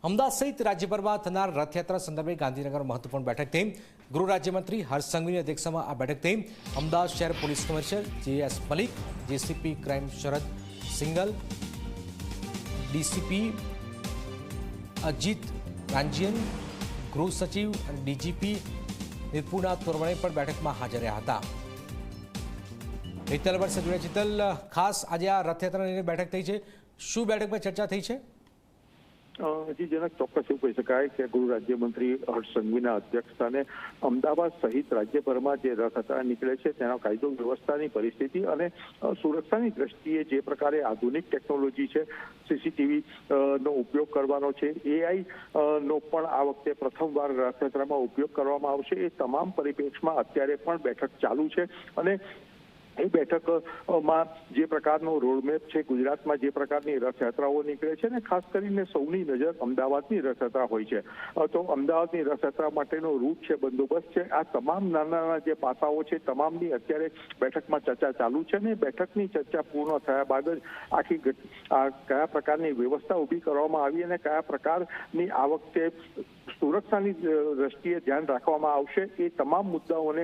અમદાવાદ સહિત રાજ્યભરમાં થનાર રથયાત્રા સંદર્ભે ગાંધીનગર મહત્વપૂર્ણ બેઠક થઈ। ગૃહ રાજ્યમંત્રી હર્ષ સંઘવીની અધ્યક્ષતામાં આ બેઠક થઈ। અમદાવાદ શહેર police commissioner J S. Malik, JCP crime Sharad Singhal, DCP Ajit રાંજીયન, ગૃહ સચિવ અને ડીજીપી નિપુણા તોરવણે પણ બેઠકમાં હાજર રહ્યા હતા। હિતલ વર્ષે જોડે ચિતલ, ખાસ આજે આ રથયાત્રા લઈને બેઠક થઈ છે, શું બેઠકમાં ચર્ચા થઈ છે? હજી જનક ચોક્કસ એવું કહી શકાય કે ગૃહ રાજ્યમંત્રી હર્ષ સંઘવીના અધ્યક્ષસ્થાને અમદાવાદ સહિત રાજ્યભરમાં જે રથયાત્રા નીકળે છે તેના કાયદો વ્યવસ્થાની પરિસ્થિતિ અને સુરક્ષાની દ્રષ્ટિએ જે પ્રકારે આધુનિક ટેકનોલોજી છે, સીસીટીવી નો ઉપયોગ કરવાનો છે, એઆઈ નો પણ આ વખતે પ્રથમવાર રથયાત્રામાં ઉપયોગ કરવામાં આવશે, એ તમામ પરિપ્રેક્ષમાં અત્યારે પણ બેઠક ચાલુ છે। અને એ બેઠકમાં જે પ્રકારનો રોડમેપ છે, ગુજરાતમાં જે પ્રકારની રથયાત્રાઓ નીકળે છે ને ખાસ કરીને સૌની નજર અમદાવાદની રથયાત્રા હોય છે, તો અમદાવાદની રથયાત્રા માટેનો રૂટ છે, બંદોબસ્ત છે, આ તમામ નાના નાના જે પાસાઓ છે તમામની અત્યારે બેઠકમાં ચર્ચા ચાલુ છે। ને બેઠકની ચર્ચા પૂર્ણ થયા બાદ જ આખી કયા પ્રકારની વ્યવસ્થા ઊભી કરવામાં આવી અને કયા પ્રકારની આ વખતે સુરક્ષાની દ્રષ્ટિએ ધ્યાન રાખવામાં આવશે, એ તમામ મુદ્દાઓને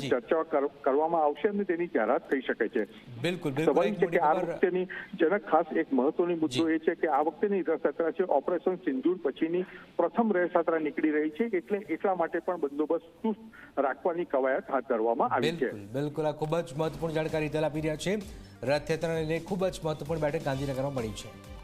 ચર્ચા કરવામાં આવશે અને તેની જાહેરાત થઈ શકે છે। બિલકુલ સ્વાભાવિક છે કે આ વખતેની જનક ખાસ એક મહત્વની મુદ્દો એ છે કે આ વખતેની રથયાત્રા છે ઓપરેશન સિંદૂર પછીની પ્રથમ રથયાત્રા નીકળી રહી છે, એટલે એટલા માટે પણ બંદોબસ્ત ચુસ્ત રાખવાની કવાયત હાથ ધરવામાં આવી છે। બિલકુલ, આ ખૂબ જ મહત્વપૂર્ણ જાણકારી આપી રહ્યા છે। રથયાત્રાને લઈને ખૂબ જ મહત્વપૂર્ણ બેઠક ગાંધીનગરમાં મળી છે।